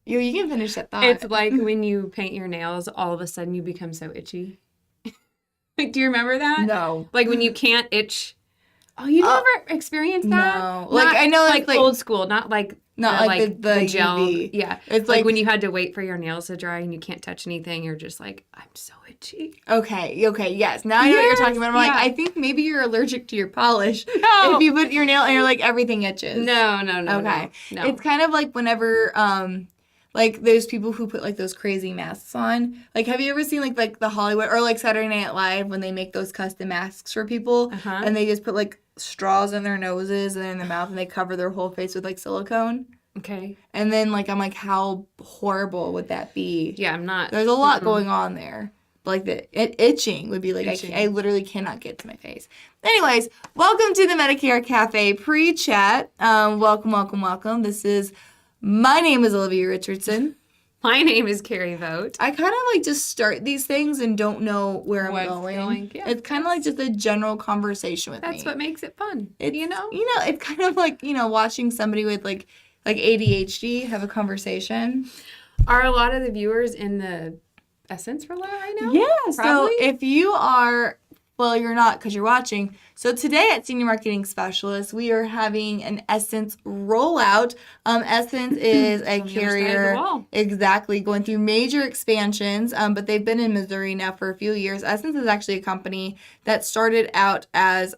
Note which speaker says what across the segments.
Speaker 1: You can finish that thought.
Speaker 2: It's like when you paint your nails, all of a sudden you become so itchy. Like, do you remember that?
Speaker 1: No.
Speaker 2: Like when you can't itch. Oh, you never experienced that?
Speaker 1: No. Like, I know
Speaker 2: like old school, not like the gel.
Speaker 1: UV.
Speaker 2: Yeah.
Speaker 1: It's
Speaker 2: like when you had to wait for your nails to dry and you can't touch anything, you're just like, I'm so itchy.
Speaker 1: Okay, yes. Now I know what you're talking about. I'm like, I think maybe you're allergic to your polish. No. If you put your nail and you're like, everything itches.
Speaker 2: No.
Speaker 1: Okay.
Speaker 2: No.
Speaker 1: It's kind of like whenever, like those people who put like those crazy masks on. Like, have you ever seen like the Hollywood or like Saturday Night Live when they make those custom masks for people and they just put like straws in their noses and in their mouth and they cover their whole face with like silicone?
Speaker 2: Okay.
Speaker 1: And then like I'm like, how horrible would that be?
Speaker 2: Yeah, I'm not.
Speaker 1: There's a lot going on there. Like the itching would be like, I literally cannot get to my face. Anyways, welcome to the Medicare Cafe pre-chat. Welcome. My name is Olivia Richardson.
Speaker 2: My name is Carrie Vogt.
Speaker 1: I kind of like just start these things and don't know where I'm going.
Speaker 2: Yeah.
Speaker 1: It's kind of like just a general conversation with me.
Speaker 2: That's what makes it fun.
Speaker 1: It's kind of like, watching somebody with like ADHD have a conversation.
Speaker 2: Are a lot of the viewers in the Essence rollout right now?
Speaker 1: Yeah.
Speaker 2: Probably.
Speaker 1: So if you are, well, you're not because you're watching. So today at Senior Marketing Specialist, we are having an Essence rollout. Essence is a carrier, exactly, going through major expansions, but they've been in Missouri now for a few years. Essence is actually a company that started out as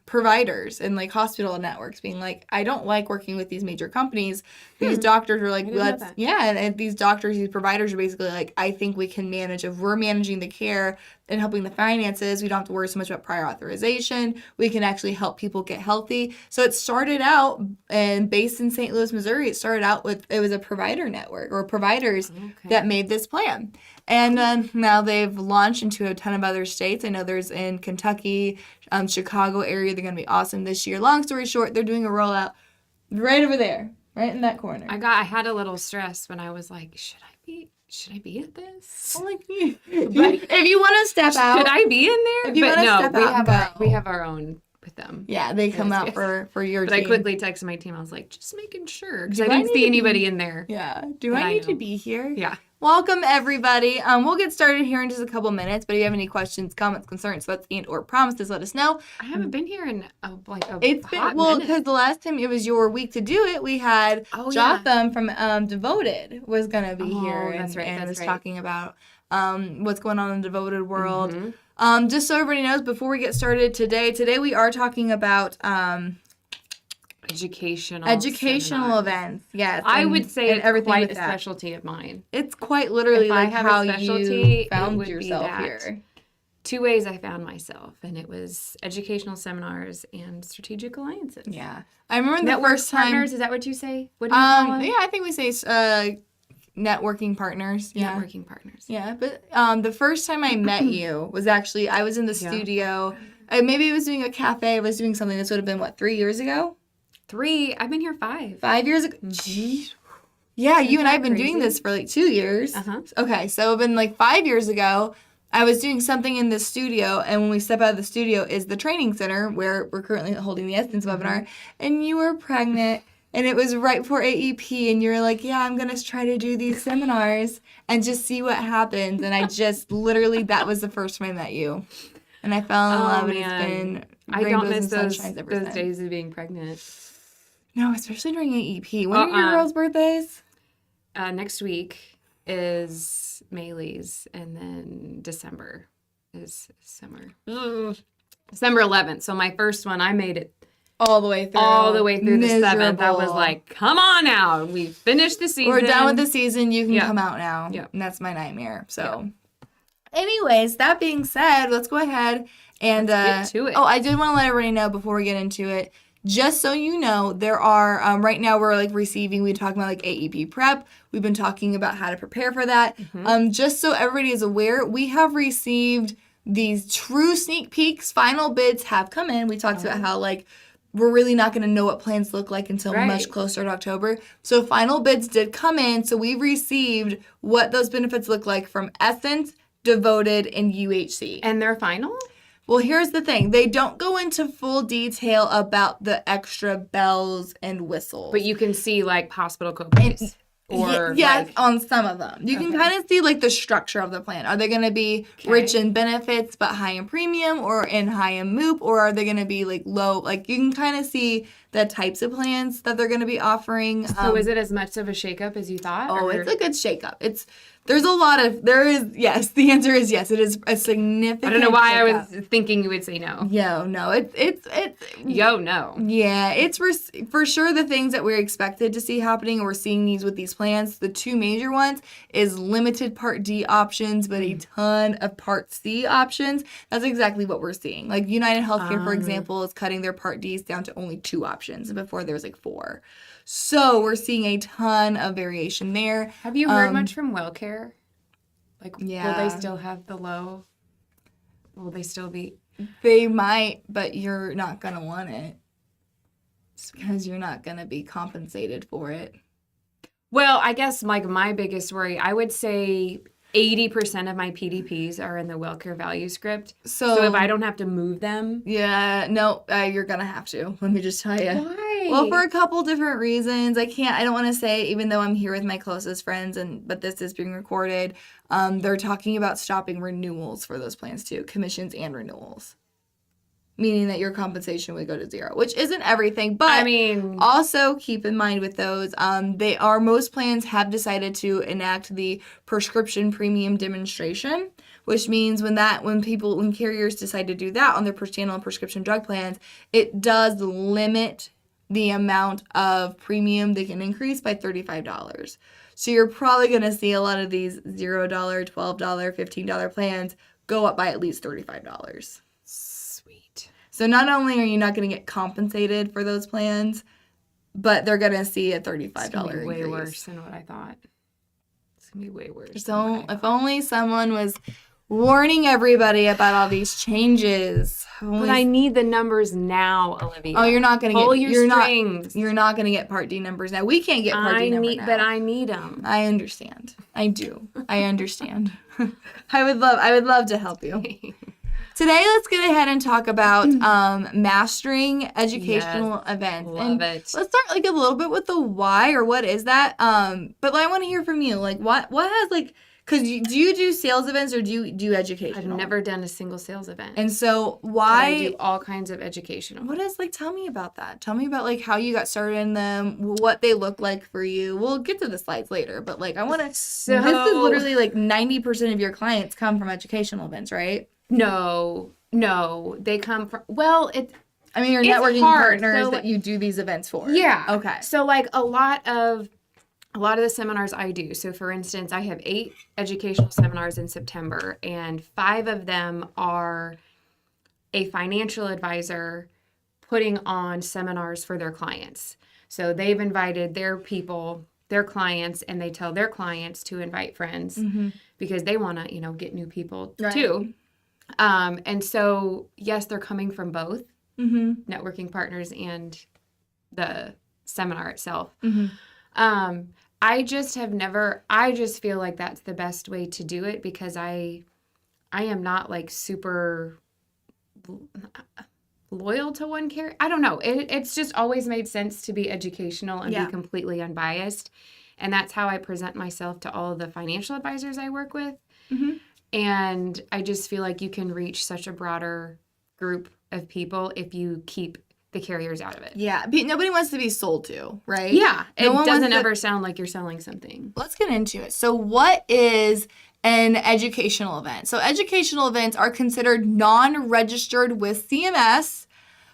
Speaker 1: providers and like hospital networks, being like, I don't like working with these major companies. These doctors are like, and these doctors, these providers are basically like, I think we can manage, if we're managing the care and helping the finances, we don't have to worry so much about prior authorization. We can actually help people get healthy. So it started out, and based in St. Louis, Missouri, it started out with, it was a provider network or providers that made this plan. And now they've launched into a ton of other states. I know there's in Kentucky, Chicago area. They're going to be awesome this year. Long story short, they're doing a rollout right over there, right in that corner.
Speaker 2: I had a little stress when I was like, should I be at this?
Speaker 1: Well, like, if you want to step out,
Speaker 2: should I be in there?
Speaker 1: If you want to step out,
Speaker 2: we have our own with them.
Speaker 1: Yeah, they come out for your
Speaker 2: team. But I quickly texted my team. I was like, just making sure because I didn't see anybody in there.
Speaker 1: Yeah. Do I need to be here?
Speaker 2: Yeah.
Speaker 1: Welcome everybody. We'll get started here in just a couple minutes. But if you have any questions, comments, concerns, thoughts, and/or promises, let us know.
Speaker 2: I haven't been here in
Speaker 1: It's been because the last time it was your week to do it, we had Jotham from Devoted was gonna be here and was talking about what's going on in the Devoted world. Mm-hmm. Just so everybody knows, before we get started today we are talking about educational events. Yes,
Speaker 2: I would say it's
Speaker 1: everything
Speaker 2: quite a specialty of mine.
Speaker 1: It's quite literally like how you found yourself here.
Speaker 2: 2 ways I found myself, and it was educational seminars and strategic alliances.
Speaker 1: Yeah, I remember the first time.
Speaker 2: Partners, is that what you say? What do you call them?
Speaker 1: Yeah, I think we say networking partners. Yeah.
Speaker 2: Networking partners.
Speaker 1: Yeah, but the first time I met you was actually, I was in the studio. Maybe I was doing a cafe. I was doing something. This would have been, 3 years ago?
Speaker 2: 3. I've been here 5.
Speaker 1: 5 years ago? Jeez. Yeah, you and I have been doing this for 2 years. Uh-huh. Okay, so it's been 5 years ago. I was doing something in the studio, and when we step out of the studio is the training center where we're currently holding the Essence webinar, and you were pregnant. And it was right before AEP, and you were like, yeah, I'm going to try to do these seminars and just see what happens. And I just literally, that was the first time I met you. And I fell in love, and it's been rainbows and sunshines ever since.
Speaker 2: Those days of being pregnant.
Speaker 1: No, especially during AEP. When are your girls' birthdays?
Speaker 2: Next week is Maylee's, and then December is summer. December 11th. So my first one, I made it. All the way through
Speaker 1: Miserable.
Speaker 2: The 7th. I was like, come on now. We finished the season.
Speaker 1: We're done with the season. You can come out now. Yep. And that's my nightmare. So, anyways, that being said, let's go ahead and
Speaker 2: let's get to it.
Speaker 1: Oh, I did want to let everybody know before we get into it, just so you know, there are, right now we're receiving, we're talking about AEP prep. We've been talking about how to prepare for that. Mm-hmm. Just so everybody is aware, we have received these true sneak peeks. Final bids have come in. We talked about how, we're really not going to know what plans look like until much closer to October. So final bids did come in. So we received what those benefits look like from Essence, Devoted, and UHC.
Speaker 2: And they're final?
Speaker 1: Well, here's the thing. They don't go into full detail about the extra bells and whistles.
Speaker 2: But you can see, hospital copays. Or
Speaker 1: yes,
Speaker 2: like,
Speaker 1: on some of them. You can kind of see like the structure of the plan. Are they going to be rich in benefits but high in premium, or in high in MOOP, or are they going to be like low? Like you can kind of see the types of plans that they're going to be offering.
Speaker 2: So is it as much of a shakeup as you thought?
Speaker 1: Oh, it's a good shakeup. Yes, the answer is yes. It is a significant
Speaker 2: I don't know why
Speaker 1: shakeup.
Speaker 2: I was thinking you would say no.
Speaker 1: No. It's
Speaker 2: No.
Speaker 1: Yeah, it's for sure the things that we're expected to see happening. We're seeing these with these plans. The two major ones is limited Part D options, but a ton of Part C options. That's exactly what we're seeing. Like United Healthcare, for example, is cutting their Part Ds down to only 2 options. And before there was like 4. So we're seeing a ton of variation there.
Speaker 2: Have you heard much from WellCare? Like,
Speaker 1: yeah.
Speaker 2: Will they still have the low? Will they still be?
Speaker 1: They might, but you're not going to want it because you're not going to be compensated for it.
Speaker 2: Well, I guess like my biggest worry, I would say 80% of my PDPs are in the WellCare value script. So if I don't have to move them.
Speaker 1: Yeah, no, you're going to have to. Let me just tell you.
Speaker 2: Why?
Speaker 1: Well, for a couple different reasons. I don't want to say, even though I'm here with my closest friends, but this is being recorded, they're talking about stopping renewals for those plans too, commissions and renewals. Meaning that your compensation would go to 0, which isn't everything. But I mean, also keep in mind with those, most plans have decided to enact the prescription premium demonstration, which means when carriers decide to do that on their standalone prescription drug plans, it does limit the amount of premium they can increase by $35. So you're probably going to see a lot of these $0, $12, $15 plans go up by at least $35.
Speaker 2: Sweet.
Speaker 1: So not only are you not going to get compensated for those plans, but they're going to see a $35 increase.
Speaker 2: Way worse than what I thought. It's going to be way worse.
Speaker 1: So if only someone was warning everybody about all these changes.
Speaker 2: But I need the numbers now, Olivia.
Speaker 1: Oh, you're not going to get...
Speaker 2: Pull your strings.
Speaker 1: You're not going to get Part D numbers now. We can't get Part D numbers now.
Speaker 2: But I need them.
Speaker 1: I understand. I do. I understand. I would love to help you. Today, let's get ahead and talk about mastering educational events.
Speaker 2: Love it.
Speaker 1: Let's start like a little bit with the why, or what is that? But I want to hear from you. Like, what has like... Because do you do sales events or do you do educational?
Speaker 2: I've never done a single sales event.
Speaker 1: And so why?
Speaker 2: I do all kinds of educational.
Speaker 1: Tell me about that. Tell me about like how you got started in them, what they look like for you. We'll get to the slides later, but like I want to. This is literally like 90% of your clients come from educational events, right?
Speaker 2: No, they come from
Speaker 1: your networking partners that you do these events for.
Speaker 2: Yeah.
Speaker 1: Okay.
Speaker 2: So like a lot of the seminars I do. So for instance, I have 8 educational seminars in September, and 5 of them are a financial advisor putting on seminars for their clients. So they've invited their people, their clients, and they tell their clients to invite friends because they want to, get new people too. And so, yes, they're coming from both networking partners and the seminar itself. I just feel like that's the best way to do it because I am not like super loyal to one carrier. I don't know. It's just always made sense to be educational and be completely unbiased. And that's how I present myself to all of the financial advisors I work with. And I just feel like you can reach such a broader group of people if you keep the carriers out of it.
Speaker 1: Yeah. Nobody wants to be sold to, right?
Speaker 2: Yeah. It doesn't ever sound like you're selling something.
Speaker 1: Let's get into it. So what is an educational event? So educational events are considered non-registered with CMS,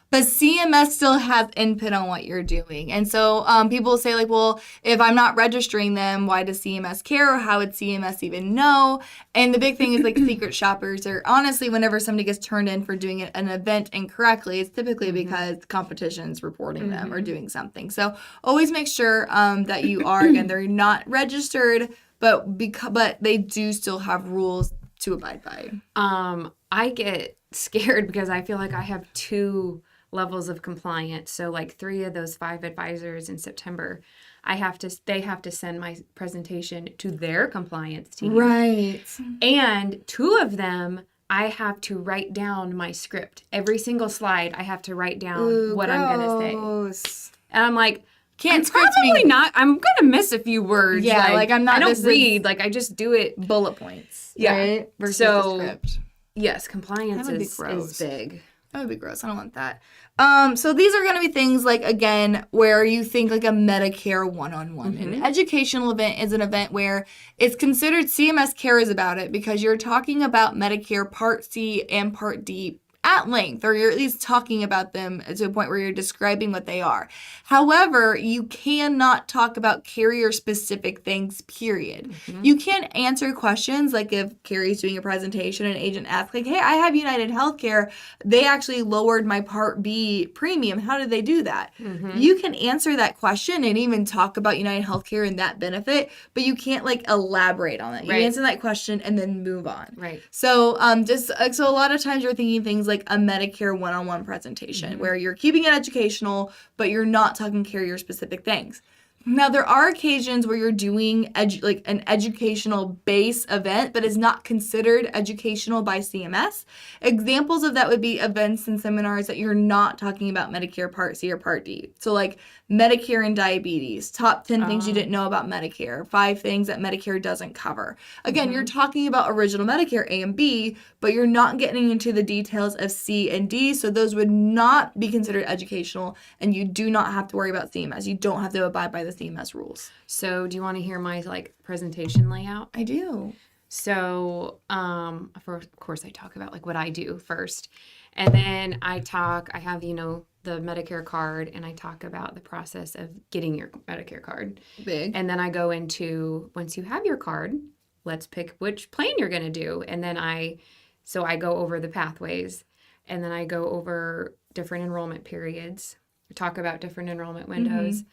Speaker 1: but CMS still has input on what you're doing. And so people say like, well, if I'm not registering them, why does CMS care? Or how would CMS even know? And the big thing is like secret shoppers, or honestly, whenever somebody gets turned in for doing an event incorrectly, it's typically because competition's reporting them or doing something. So always make sure that you are, again, they're not registered, but they do still have rules to abide by.
Speaker 2: I get scared because I feel like I have 2 levels of compliance. So like 3 of those 5 advisors in September, they have to send my presentation to their compliance team.
Speaker 1: Right.
Speaker 2: And 2 of them, I have to write down my script. Every single slide, I have to write down what I'm going to say. And I'm like,
Speaker 1: can't
Speaker 2: I'm
Speaker 1: script
Speaker 2: probably
Speaker 1: me.
Speaker 2: not. I'm gonna miss a few words.
Speaker 1: Yeah, like I'm not.
Speaker 2: I don't read. Like I just do it.
Speaker 1: Bullet points.
Speaker 2: Yeah.
Speaker 1: Right? Versus
Speaker 2: So,
Speaker 1: the script.
Speaker 2: Yes, compliance
Speaker 1: That would be
Speaker 2: is
Speaker 1: gross.
Speaker 2: big.
Speaker 1: That would be gross. I don't want that. So these are going to be things like, again, where you think like a Medicare one-on-one. An educational event is an event where it's considered CMS cares about it because you're talking about Medicare Part C and Part D at length, or you're at least talking about them to a point where you're describing what they are. However, you cannot talk about carrier-specific things, period. You can answer questions, like if Carrie's doing a presentation and an agent asks, like, hey, I have United Healthcare. They actually lowered my Part B premium. How did they do that? You can answer that question and even talk about United Healthcare and that benefit, but you can't, like, elaborate on it. You answer that question and then move on.
Speaker 2: Right.
Speaker 1: So, so a lot of times you're thinking things like a Medicare one-on-one presentation where you're keeping it educational, but you're not talking carrier-specific things. Now, there are occasions where you're doing like an educational base event, but is not considered educational by CMS. Examples of that would be events and seminars that you're not talking about Medicare Part C or Part D. So like Medicare and diabetes, top 10 things you didn't know about Medicare, 5 things that Medicare doesn't cover. Again, you're talking about original Medicare A and B, but you're not getting into the details of C and D, so those would not be considered educational, and you do not have to worry about CMS. You don't have to abide by the CMS rules.
Speaker 2: So do you want to hear my presentation layout?
Speaker 1: I do.
Speaker 2: So, of course I talk about what I do first. And then I have, the Medicare card, and I talk about the process of getting your Medicare card.
Speaker 1: Big.
Speaker 2: And then I go into, once you have your card, let's pick which plan you're going to do. And then I go over the pathways, and then I go over different enrollment periods, talk about different enrollment windows.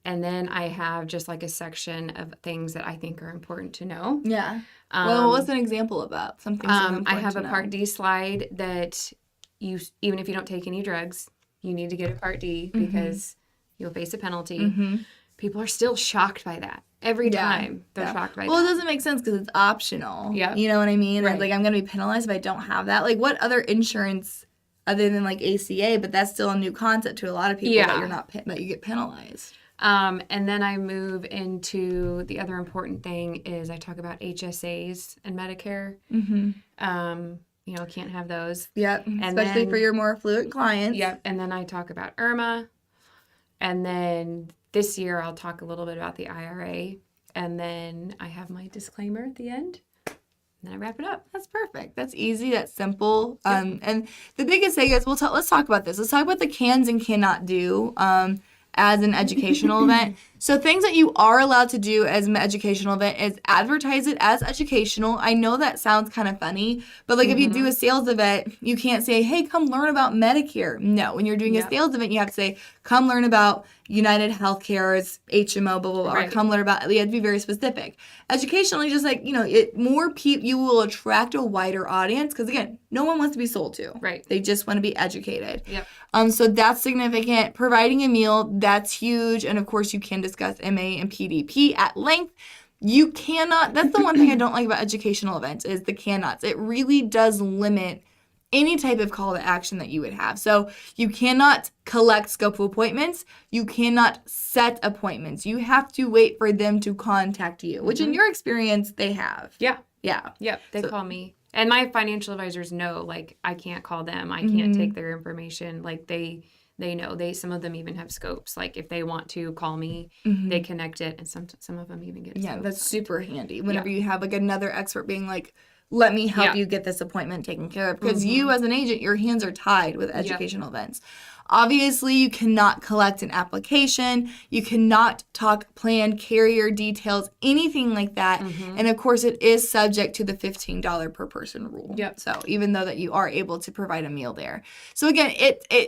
Speaker 2: And then I have just a section of things that I think are important to know.
Speaker 1: Yeah. Well, what's an example of that? Something important
Speaker 2: I have
Speaker 1: to
Speaker 2: a
Speaker 1: know.
Speaker 2: Part D slide that even if you don't take any drugs, you need to get a Part D because you'll face a penalty. People are still shocked by that. Every time they're shocked by that.
Speaker 1: Well, it doesn't make sense because it's optional.
Speaker 2: Yeah.
Speaker 1: You know what I mean?
Speaker 2: Right.
Speaker 1: I'm going to be penalized if I don't have that. What other insurance other than ACA, but that's still a new concept to a lot of people that you get penalized.
Speaker 2: And then I move into the other important thing is I talk about HSAs and Medicare. Can't have those.
Speaker 1: Yep. Especially for your more affluent clients.
Speaker 2: Yep. And then I talk about IRMA. And then this year I'll talk a little bit about the IRA. And then I have my disclaimer at the end. And then I wrap it up.
Speaker 1: That's perfect. That's easy. That's simple. Yep. And the biggest thing is, let's talk about this. Let's talk about the cans and cannot do as an educational event. So things that you are allowed to do as an educational event is advertise it as educational. I know that sounds kind of funny, but if you do a sales event, you can't say, hey, come learn about Medicare. No, when you're doing a sales event, you have to say, come learn about United Healthcare's HMO, blah, blah, blah, or come learn about, you have to be very specific. Educationally, just more people, you will attract a wider audience because, again, no one wants to be sold to.
Speaker 2: Right.
Speaker 1: They just want to be educated.
Speaker 2: Yep.
Speaker 1: So that's significant. Providing a meal, that's huge. And of course, you can discuss MA and PDP at length. You cannot, that's the one thing I don't like about educational events is the cannots. It really does limit any type of call to action that you would have. So you cannot collect scope of appointments. You cannot set appointments. You have to wait for them to contact you, which in your experience, they have.
Speaker 2: Yeah.
Speaker 1: Yeah.
Speaker 2: Yep. They call me. And my financial advisors know, I can't call them. I can't take their information. They know. Some of them even have scopes. If they want to call me, they connect it. And some of them even get
Speaker 1: that's super handy. Whenever you have another expert being let me help you get this appointment taken care of. Because you as an agent, your hands are tied with educational events. Obviously, you cannot collect an application. You cannot talk plan, carrier details, anything like that. And of course, it is subject to the $15 per person rule.
Speaker 2: Yep.
Speaker 1: So even though that you are able to provide a meal there. So again,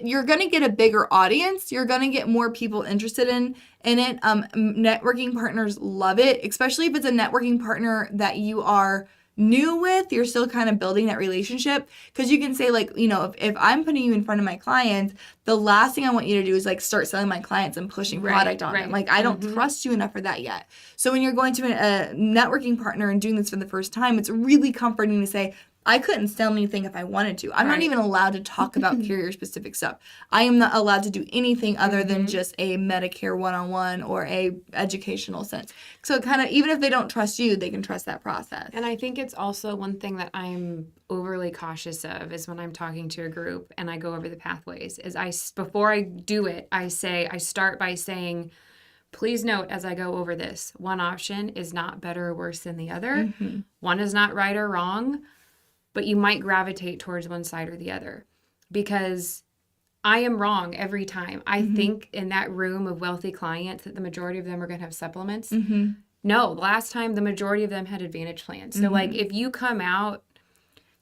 Speaker 1: you're going to get a bigger audience. You're going to get more people interested in it. Networking partners love it, especially if it's a networking partner that you are new with. You're still kind of building that relationship because you can say if I'm putting you in front of my clients, the last thing I want you to do is start selling my clients and pushing product on them. I don't trust you enough for that yet. So when you're going to a networking partner and doing this for the first time, it's really comforting to say, I couldn't sell anything if I wanted to. I'm not even allowed to talk about carrier-specific stuff. I am not allowed to do anything other than just a Medicare one-on-one or a educational sense. So kind of, even if they don't trust you, they can trust that process.
Speaker 2: And I think it's also one thing that I'm overly cautious of is when I'm talking to a group and I go over the pathways, is before I do it, I start by saying, please note as I go over this, one option is not better or worse than the other. One is not right or wrong, but you might gravitate towards one side or the other because I am wrong every time. I think in that room of wealthy clients that the majority of them are going to have supplements. No, last time the majority of them had Advantage plans. So like if you come out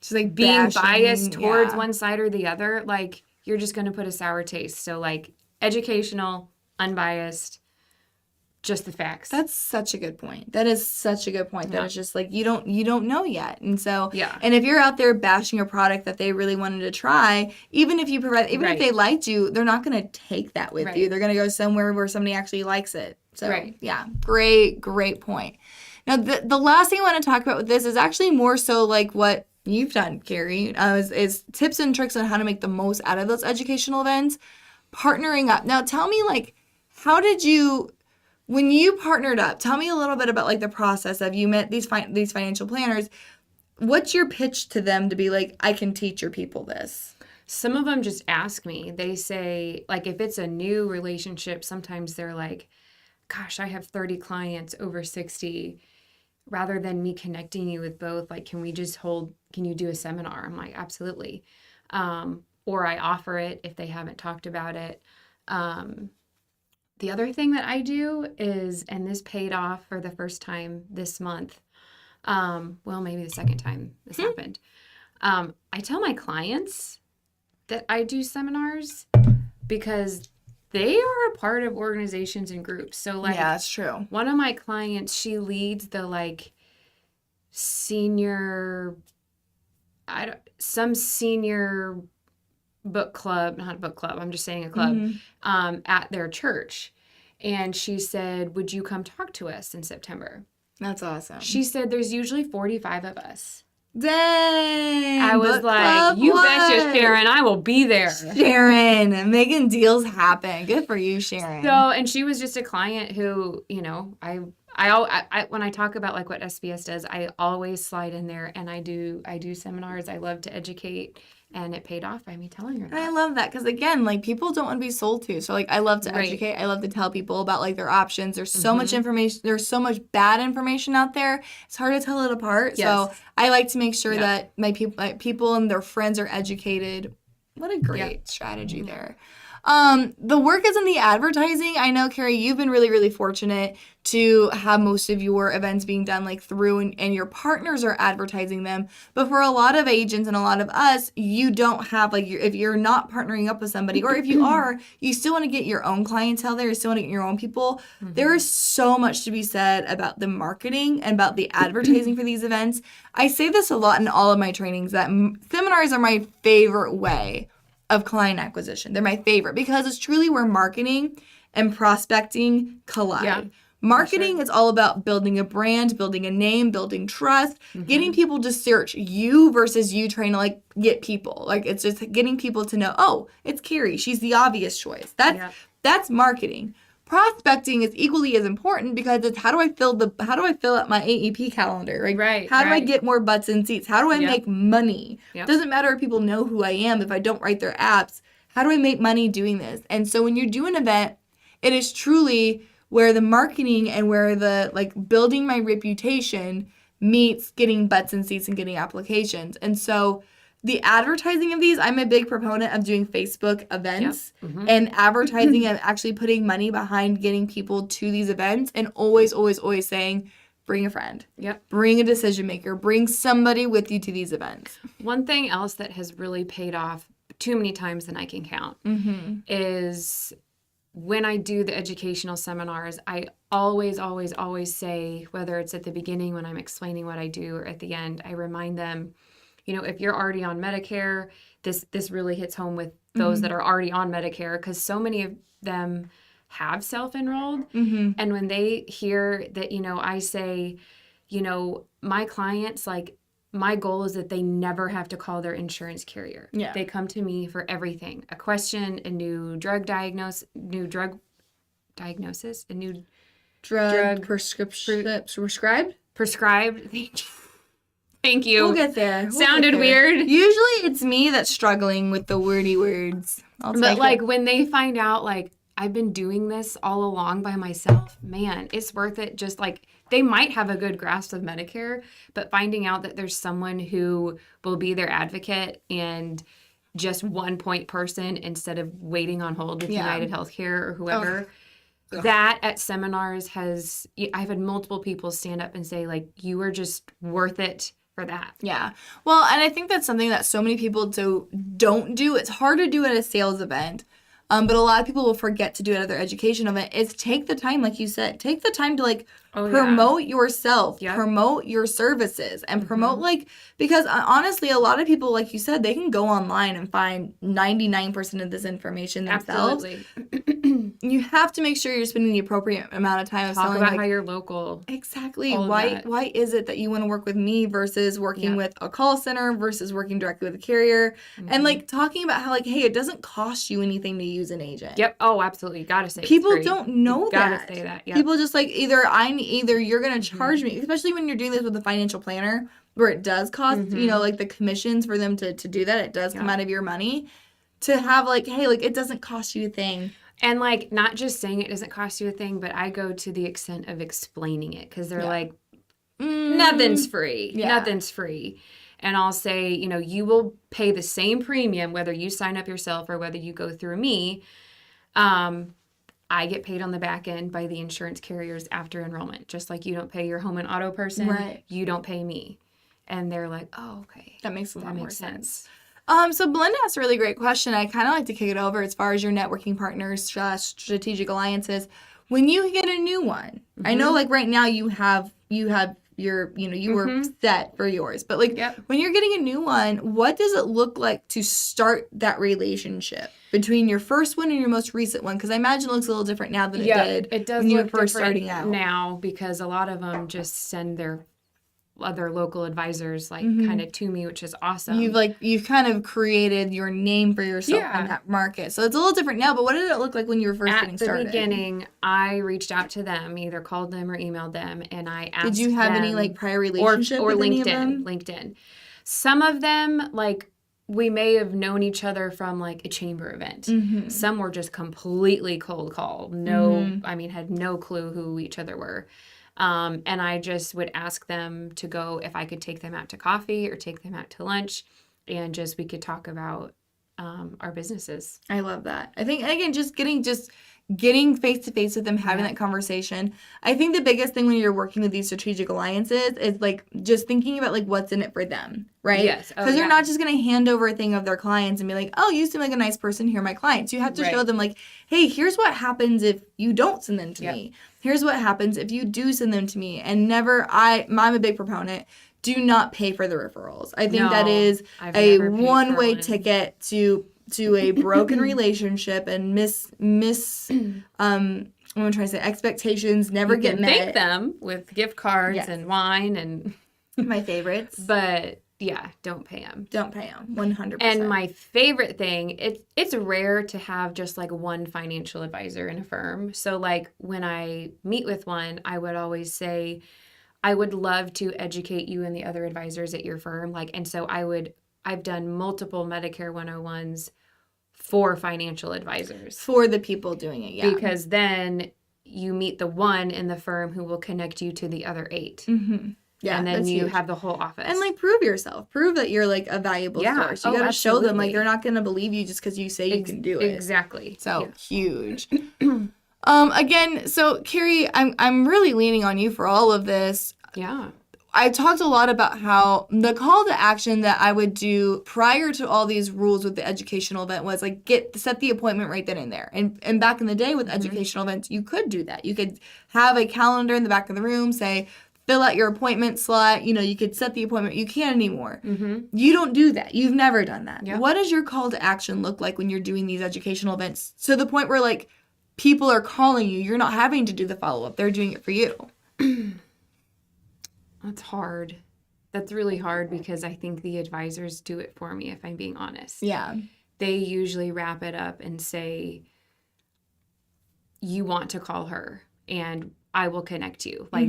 Speaker 1: just like
Speaker 2: being biased towards one side or the other, like you're just going to put a sour taste. So like educational, unbiased, just the facts.
Speaker 1: That's such a good point. That is such a good point. That it's just like you don't know yet. And so and if you're out there bashing a product that they really wanted to try, even if if they liked you, they're not going to take that with you. They're going to go somewhere where somebody actually likes it. So yeah, great point. Now the last thing I want to talk about with this is actually more so like what you've done, Carrie, is tips and tricks on how to make the most out of those educational events. Partnering up. Now tell me, like, how did you, when you partnered up, tell me a little bit about like the process of you met these financial planners. What's your pitch to them to be like, I can teach your people this?
Speaker 2: Some of them just ask me. They say, like, if it's a new relationship, sometimes they're like, gosh, I have 30 clients over 60. Rather than me connecting you with both, like, can you do a seminar? I'm like, absolutely. Or I offer it if they haven't talked about it. The other thing that I do is, and this paid off for the first time this month, maybe the second time this happened. I tell my clients that I do seminars because they are a part of organizations and groups. So like,
Speaker 1: yeah, that's true.
Speaker 2: One of my clients, she leads the like senior book club, not a book club, I'm just saying a club, at their church. And she said, would you come talk to us in September?
Speaker 1: That's awesome.
Speaker 2: She said, there's usually 45 of us.
Speaker 1: Dang.
Speaker 2: I was like, you betcha, Sharon, I will be there.
Speaker 1: Sharon, making deals happen. Good for you, Sharon.
Speaker 2: So, and she was just a client who, you know, I when I talk about like what SBS does, I always slide in there and I do seminars. I love to educate, and it paid off by me telling her that.
Speaker 1: And I love that because, again, like, people don't want to be sold to. So like, I love to educate. I love to tell people about like their options. There's so much information. There's so much bad information out there. It's hard to tell it apart. Yes. So I like to make sure that my people and their friends are educated. What a great strategy there. The work is in the advertising. I know, Carrie, you've been really, really fortunate to have most of your events being done like through and your partners are advertising them. But for a lot of agents and a lot of us, you don't have like if you're not partnering up with somebody, or if you are, you still want to get your own clientele there. You still want to get your own people. There is so much to be said about the marketing and about the advertising for these events. I say this a lot in all of my trainings that seminars are my favorite way of client acquisition. They're my favorite because it's truly where marketing and prospecting collide. Yeah, marketing is all about building a brand, building a name, building trust, getting people to search you versus you trying to like get people. Like, it's just getting people to know, oh, it's Carrie. She's the obvious choice. That's marketing. Prospecting is equally as important because it's how do I fill out my AEP calendar, right? How do I get more butts in seats? How do I make money? It doesn't matter if people know who I am if I don't write their apps. How do I make money doing this? And so when you do an event, it is truly where the marketing and where the like building my reputation meets getting butts in seats and getting applications. And so the advertising of these, I'm a big proponent of doing Facebook events and advertising and actually putting money behind getting people to these events, and always saying, bring a friend. Bring a decision maker. Bring somebody with you to these events.
Speaker 2: One thing else that has really paid off too many times than I can count is when I do the educational seminars, I always say, whether it's at the beginning when I'm explaining what I do or at the end, I remind them, you know, if you're already on Medicare, this really hits home with those that are already on Medicare, because so many of them have self-enrolled. And when they hear that, you know, I say, you know, my clients, like, my goal is that they never have to call their insurance carrier.
Speaker 1: Yeah.
Speaker 2: They come to me for everything. A question, a new drug diagnosis, a new
Speaker 1: drug
Speaker 2: prescribed. Thank you.
Speaker 1: We'll get there.
Speaker 2: Sounded weird.
Speaker 1: Usually it's me that's struggling with the wordy words.
Speaker 2: But like when they find out like I've been doing this all along by myself, man, it's worth it. Just like they might have a good grasp of Medicare, but finding out that there's someone who will be their advocate and just one point person instead of waiting on hold with United Healthcare or whoever. That at seminars I've had multiple people stand up and say like, you are just worth it for that.
Speaker 1: Yeah. Well, and I think that's something that so many people don't do. It's hard to do at a sales event. But a lot of people will forget to do it at their education event. Is take the time, like you said, take the time to like promote yourself, promote your services, and promote because honestly, a lot of people, like you said, they can go online and find 99% of this information themselves.
Speaker 2: Absolutely.
Speaker 1: You have to make sure you're spending the appropriate amount of time of
Speaker 2: Talk about how you're local.
Speaker 1: Exactly. Why is it that you want to work with me versus working with a call center versus working directly with a carrier? And like talking about how like, hey, it doesn't cost you anything to use an agent.
Speaker 2: Yep. Oh, absolutely. You gotta say
Speaker 1: people don't know that.
Speaker 2: Gotta say that. Yep.
Speaker 1: People just like either you're gonna charge me, especially when you're doing this with a financial planner where it does cost like the commissions for them to do that. It does come out of your money. To have like, hey, like it doesn't cost you a thing.
Speaker 2: And like not just saying it doesn't cost you a thing, but I go to the extent of explaining it because they're like, nothing's free. Yeah. Nothing's free. And I'll say, you will pay the same premium whether you sign up yourself or whether you go through me. I get paid on the back end by the insurance carriers after enrollment. Just like you don't pay your home and auto person, you don't pay me. And they're like, oh, okay.
Speaker 1: That makes a lot more sense. So Belinda asked a really great question. I kind of like to kick it over as far as your networking partners, strategic alliances. When you get a new one, I know like right now you have your, you were set for yours, but like when you're getting a new one, what does it look like to start that relationship between your first one and your most recent one? Because I imagine it looks a little different now than it did
Speaker 2: does
Speaker 1: when you
Speaker 2: look
Speaker 1: were first
Speaker 2: different
Speaker 1: starting out.
Speaker 2: Now because a lot of them just send their other local advisors kind of to me, which is awesome. You've
Speaker 1: kind of created your name for yourself in that market. So it's a little different now, but what did it look like when you were first getting started?
Speaker 2: At the beginning, I reached out to them, either called them or emailed them, and I asked them.
Speaker 1: Did you have any like prior relationship
Speaker 2: or
Speaker 1: with
Speaker 2: LinkedIn,
Speaker 1: any of them?
Speaker 2: LinkedIn. Some of them, like, we may have known each other from like a chamber event. Some were just completely cold call. Had no clue who each other were. And I just would ask them to go if I could take them out to coffee or take them out to lunch and we could talk about our businesses.
Speaker 1: I love that. I think, again, just getting face-to-face with them, having that conversation. I think the biggest thing when you're working with these strategic alliances is like just thinking about like what's in it for them, right?
Speaker 2: Yes.
Speaker 1: Because they're not just going to hand over a thing of their clients and be like, oh, you seem like a nice person, here are my clients. You have to show them like, hey, here's what happens if you don't send them to me. Here's what happens if you do send them to me. And I'm a big proponent. Do not pay for the referrals. I think that is a one-way ticket to a broken relationship and I'm trying to say expectations never get met.
Speaker 2: Thank them with gift cards and wine and
Speaker 1: my favorites.
Speaker 2: But yeah, don't pay them.
Speaker 1: Don't pay them. 100%.
Speaker 2: And my favorite thing, it's rare to have just like one financial advisor in a firm. So like when I meet with one, I would always say, I would love to educate you and the other advisors at your firm. And so I've done multiple Medicare 101s for financial advisors.
Speaker 1: For the people doing it,
Speaker 2: Because then you meet the one in the firm who will connect you to the other 8. Yeah, and then you have the whole office.
Speaker 1: And like prove yourself. Prove that you're like a valuable source. You got to show them like they're not going to believe you just because you say you can do it.
Speaker 2: Exactly.
Speaker 1: So huge. Again, so Carrie, I'm really leaning on you for all of this.
Speaker 2: Yeah.
Speaker 1: I talked a lot about how the call to action that I would do prior to all these rules with the educational event was like set the appointment right then and there. And back in the day with educational events, you could do that. You could have a calendar in the back of the room, say, fill out your appointment slot. You could set the appointment. You can't anymore. You don't do that. You've never done that. Yep. What does your call to action look like when you're doing these educational events to the point where like people are calling you? You're not having to do the follow-up. They're doing it for you.
Speaker 2: That's hard. That's really hard because I think the advisors do it for me, if I'm being honest.
Speaker 1: Yeah.
Speaker 2: They usually wrap it up and say, you want to call her and I will connect you. Like,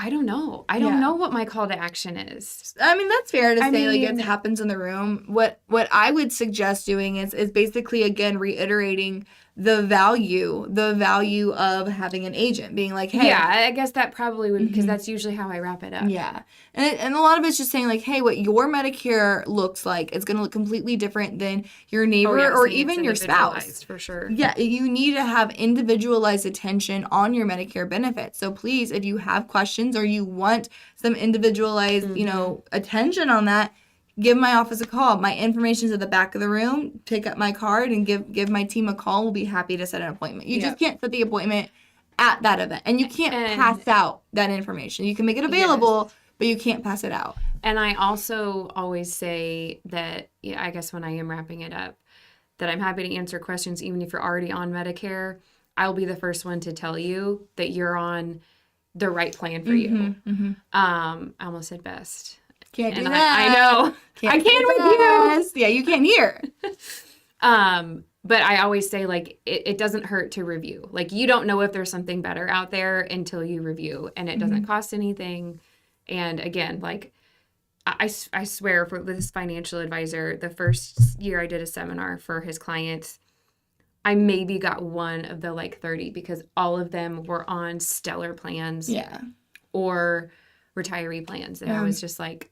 Speaker 2: I don't know. I don't know what my call to action is.
Speaker 1: I mean, that's fair to say, like, it happens in the room. What I would suggest doing is basically, again, reiterating the value of having an agent, being like, hey.
Speaker 2: Yeah, I guess that probably would, because that's usually how I wrap it up.
Speaker 1: Yeah. And a lot of it's just saying, like, hey, what your Medicare looks like is going to look completely different than your neighbor or even your spouse.
Speaker 2: For sure.
Speaker 1: Yeah, you need to have individualized attention on your Medicare benefits. So please, if you have questions or you want some individualized, attention on that, give my office a call. My information's at the back of the room. Pick up my card and give my team a call. We'll be happy to set an appointment. You just can't set the appointment at that event. And you can't pass out that information. You can make it available, but you can't pass it out.
Speaker 2: And I also always say that, I guess when I am wrapping it up, that I'm happy to answer questions even if you're already on Medicare. I'll be the first one to tell you that you're on the right plan for you. I almost said best.
Speaker 1: Can't do
Speaker 2: that.
Speaker 1: I
Speaker 2: know. I can with you.
Speaker 1: Yeah, you can't hear.
Speaker 2: But I always say, like, it doesn't hurt to review. Like, you don't know if there's something better out there until you review, and it doesn't cost anything. And again, like, I swear for this financial advisor, the first year I did a seminar for his clients, I maybe got one of the 30 because all of them were on stellar plans or retiree plans. And I was just like,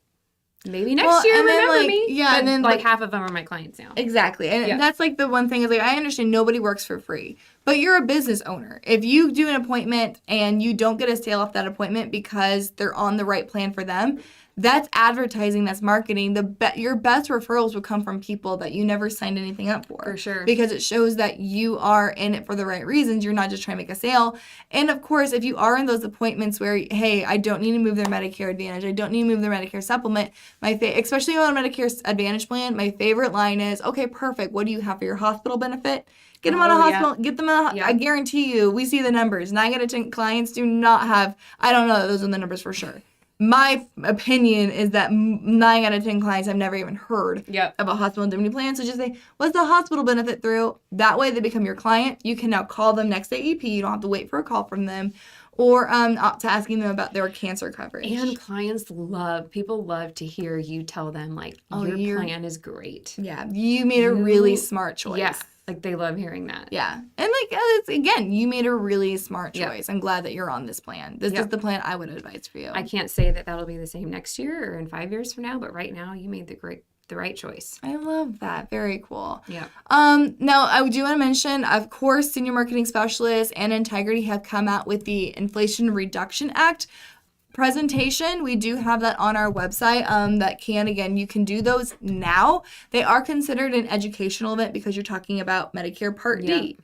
Speaker 2: maybe next year, remember me.
Speaker 1: Yeah,
Speaker 2: but
Speaker 1: and then
Speaker 2: half of them are my clients now.
Speaker 1: Exactly. And that's the one thing is I understand nobody works for free, but you're a business owner. If you do an appointment and you don't get a sale off that appointment because they're on the right plan for them, that's advertising, that's marketing. Your best referrals will come from people that you never signed anything up for.
Speaker 2: For sure.
Speaker 1: Because it shows that you are in it for the right reasons. You're not just trying to make a sale. And of course, if you are in those appointments where, hey, I don't need to move their Medicare Advantage, I don't need to move their Medicare Supplement, especially on a Medicare Advantage plan, my favorite line is, okay, perfect. What do you have for your hospital benefit? Get them on a hospital. Get them on I guarantee you, we see the numbers. 9 out of 10 clients do not have, I don't know, those are the numbers for sure. My opinion is that 9 out of 10 clients have never even heard of a hospital indemnity plan. So just say, what's the hospital benefit through? That way they become your client. You can now call them next AEP. You don't have to wait for a call from them. Or to asking them about their cancer coverage.
Speaker 2: And people love to hear you tell them, your plan is great.
Speaker 1: Yeah, you made a really smart choice.
Speaker 2: Yeah, they love hearing that.
Speaker 1: Yeah. And again, you made a really smart choice. I'm glad that you're on this plan. This is the plan I would advise for you.
Speaker 2: I can't say that that'll be the same next year or in 5 years from now, but right now you made the right choice.
Speaker 1: I love that. Very cool.
Speaker 2: Yeah.
Speaker 1: Now, I do want to mention, of course, Senior Marketing Specialists and Integrity have come out with the Inflation Reduction Act presentation. We do have that on our website you can do those now. They are considered an educational event because you're talking about Medicare Part D.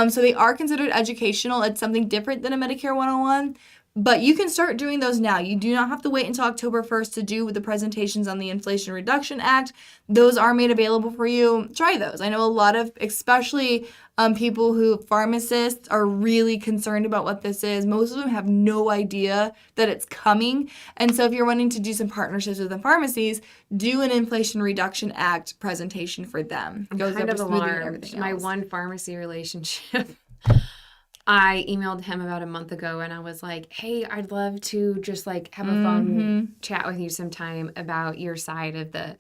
Speaker 1: So they are considered educational. It's something different than a Medicare 101. But you can start doing those now. You do not have to wait until October 1st to do the presentations on the Inflation Reduction Act. Those are made available for you. Try those. I know a lot of, especially pharmacists are really concerned about what this is. Most of them have no idea that it's coming. And so if you're wanting to do some partnerships with the pharmacies, do an Inflation Reduction Act presentation for them.
Speaker 2: I'm kind of alarmed. My one pharmacy relationship. I emailed him about a month ago and I was like, hey, I'd love to just have a phone chat with you sometime about your side of the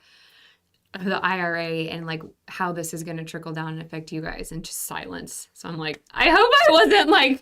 Speaker 2: IRA and how this is going to trickle down and affect you guys, and just silence. So I'm like, I hope I wasn't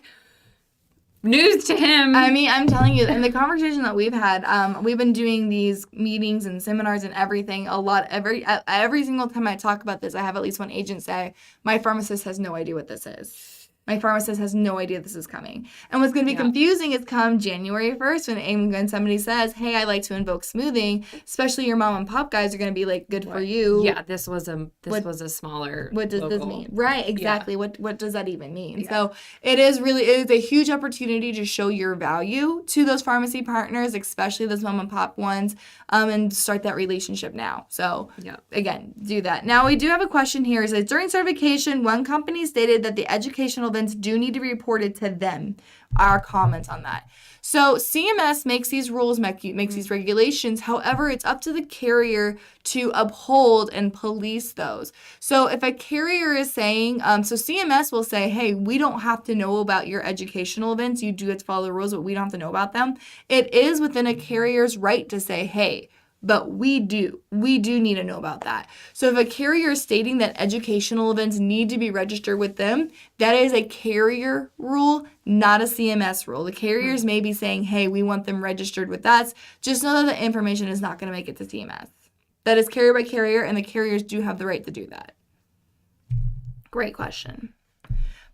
Speaker 2: news to him.
Speaker 1: I mean, I'm telling you, in the conversation that we've had, we've been doing these meetings and seminars and everything a lot. Every single time I talk about this, I have at least one agent say, my pharmacist has no idea what this is. My pharmacist has no idea this is coming. And what's going to be confusing is come January 1st when somebody says, hey, I like to invoke smoothing, especially your mom and pop guys are going to be like, good for you.
Speaker 2: Yeah, this was a smaller
Speaker 1: What does
Speaker 2: local.
Speaker 1: this mean? Right, exactly. Yeah. What does that even mean?
Speaker 2: Yeah.
Speaker 1: So it is a huge opportunity to show your value to those pharmacy partners, especially those mom and pop ones, and start that relationship now. So again, do that. Now we do have a question here. It says, during certification, one company stated that the educational events do need to be reported to them. Our comments on that. So CMS makes these rules, makes these regulations. However, it's up to the carrier to uphold and police those. So if a carrier is saying, so CMS will say, hey, we don't have to know about your educational events. You do have to follow the rules, but we don't have to know about them. It is within a carrier's right to say, hey, but we do need to know about that. So if a carrier is stating that educational events need to be registered with them, that is a carrier rule, not a CMS rule. The carriers may be saying, hey, we want them registered with us. Just know that the information is not going to make it to CMS. That is carrier by carrier, and the carriers do have the right to do that. Great question.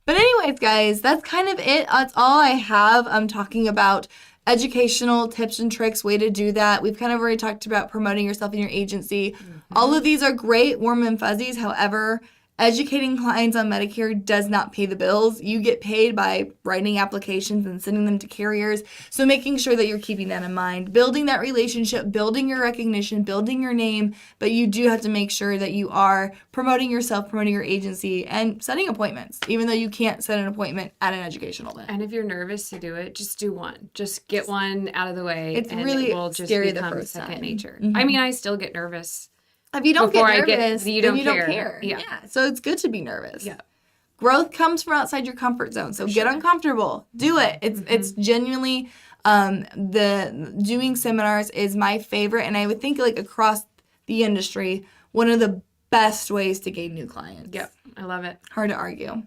Speaker 1: But anyways, guys, that's kind of it. That's all I have. I'm talking about educational tips and tricks, way to do that. We've kind of already talked about promoting yourself in your agency. All of these are great, warm and fuzzies. However, educating clients on Medicare does not pay the bills. You get paid by writing applications and sending them to carriers. So making sure that you're keeping that in mind, building that relationship, building your recognition, building your name, but you do have to make sure that you are promoting yourself, promoting your agency, and setting appointments, even though you can't set an appointment at an educational event.
Speaker 2: And if you're nervous to do it, just do one. Just get one out of the way.
Speaker 1: It's
Speaker 2: and
Speaker 1: really
Speaker 2: it will just
Speaker 1: scary
Speaker 2: become
Speaker 1: the first
Speaker 2: second
Speaker 1: time.
Speaker 2: nature.
Speaker 1: Mm-hmm.
Speaker 2: I mean, I still get nervous.
Speaker 1: If you don't
Speaker 2: Before
Speaker 1: get
Speaker 2: I get-
Speaker 1: nervous,
Speaker 2: you
Speaker 1: then
Speaker 2: don't
Speaker 1: you don't
Speaker 2: care.
Speaker 1: care.
Speaker 2: Yeah.
Speaker 1: So it's good to be nervous.
Speaker 2: Yeah.
Speaker 1: Growth comes from outside your comfort zone. So get uncomfortable. Do it. It's genuinely the doing seminars is my favorite, and I would think like across the industry, one of the best ways to gain new clients.
Speaker 2: Yep. I love it.
Speaker 1: Hard to argue.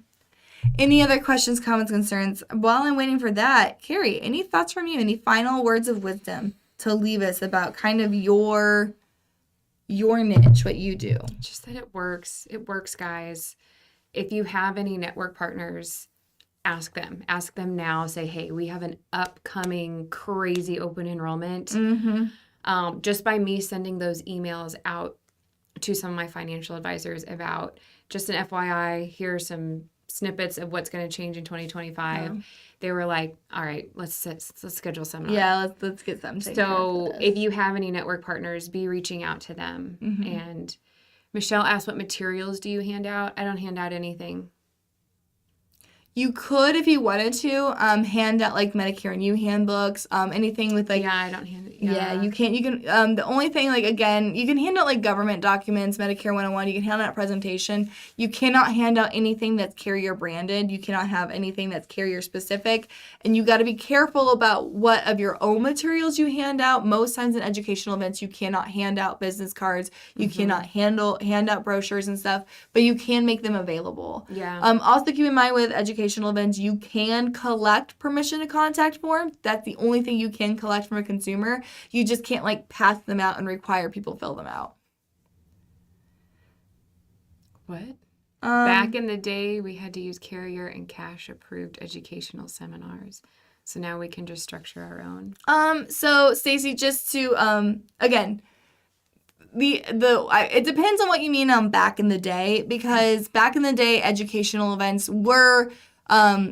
Speaker 1: Any other questions, comments, concerns? While I'm waiting for that, Carrie, any thoughts from you? Any final words of wisdom to leave us about kind of your niche, what you do?
Speaker 2: Just that it works. It works, guys. If you have any network partners, ask them. Ask them now. Say, hey, we have an upcoming crazy open enrollment. Just by me sending those emails out to some of my financial advisors about just an FYI, here are some snippets of what's going to change in 2025. They were like, all right, let's schedule a seminar.
Speaker 1: Yeah, let's get something.
Speaker 2: So if you have any network partners, be reaching out to them. And Michelle asked, what materials do you hand out? I don't hand out anything.
Speaker 1: You could, if you wanted to, hand out like Medicare and You handbooks, anything with like.
Speaker 2: Yeah, I don't hand it.
Speaker 1: Yeah, you can't. You can. The only thing, like again, you can hand out like government documents, Medicare 101. You can hand out a presentation. You cannot hand out anything that's carrier branded. You cannot have anything that's carrier specific, and you got to be careful about what of your own materials you hand out. Most times in educational events, you cannot hand out business cards. You cannot hand out brochures and stuff, but you can make them available.
Speaker 2: Yeah.
Speaker 1: Also keep in mind with educational events, you can collect permission to contact forms. That's the only thing you can collect from a consumer. You just can't like pass them out and require people fill them out.
Speaker 2: What? Back in the day, we had to use carrier and cash approved educational seminars. So now we can just structure our own.
Speaker 1: So Stacey, just to again, it depends on what you mean back in the day, because back in the day educational events were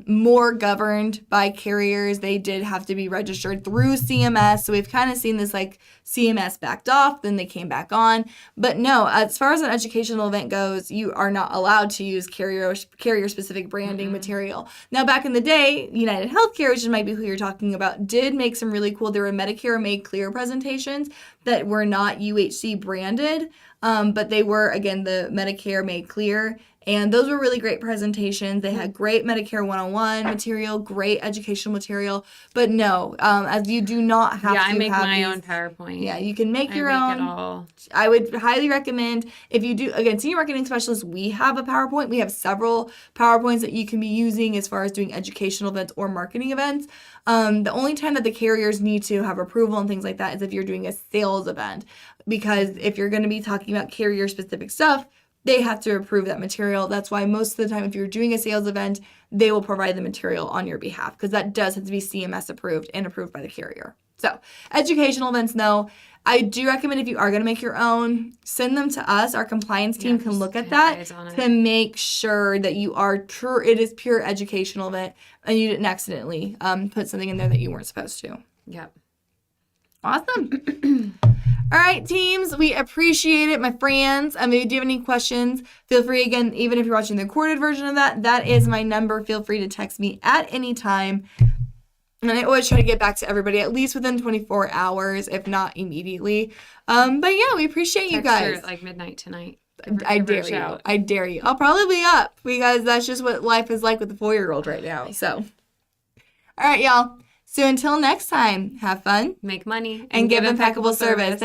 Speaker 1: more governed by carriers. They did have to be registered through CMS. So we've kind of seen this like CMS backed off, then they came back on. But no, as far as an educational event goes, you are not allowed to use carrier specific branding material. Now, back in the day, United Healthcare, which might be who you're talking about, did make some really cool, there were Medicare Made Clear presentations that were not UHC branded, but they were, again, the Medicare Made Clear. And those were really great presentations. They had great Medicare 101 material, great educational material. But no, as you do not have to
Speaker 2: I make
Speaker 1: have
Speaker 2: my
Speaker 1: these,
Speaker 2: own PowerPoint.
Speaker 1: Yeah, you can make your
Speaker 2: I make
Speaker 1: own.
Speaker 2: it all.
Speaker 1: I would highly recommend, if you do, again, senior marketing specialists, we have a PowerPoint. We have several PowerPoints that you can be using as far as doing educational events or marketing events. The only time that the carriers need to have approval and things like that is if you're doing a sales event. Because if you're going to be talking about carrier-specific stuff, they have to approve that material. That's why most of the time, if you're doing a sales event, they will provide the material on your behalf, because that does have to be CMS approved and approved by the carrier. So educational events, no. I do recommend if you are going to make your own, send them to us. Our compliance team can look at that to make sure that you are true. It is pure educational event and you didn't accidentally put something in there that you weren't supposed to.
Speaker 2: Yep.
Speaker 1: Awesome. All right, teams, we appreciate it, my friends. If you do have any questions, feel free, again, even if you're watching the recorded version of that is my number. Feel free to text me at any time. And I always try to get back to everybody at least within 24 hours, if not immediately. But yeah, we appreciate you guys.
Speaker 2: Text her at like midnight tonight.
Speaker 1: I dare you. I dare you. I'll probably be up because that's just what life is like with a 4-year-old right now. So, all right, y'all. So until next time, have fun.
Speaker 2: Make money.
Speaker 1: And give impeccable service.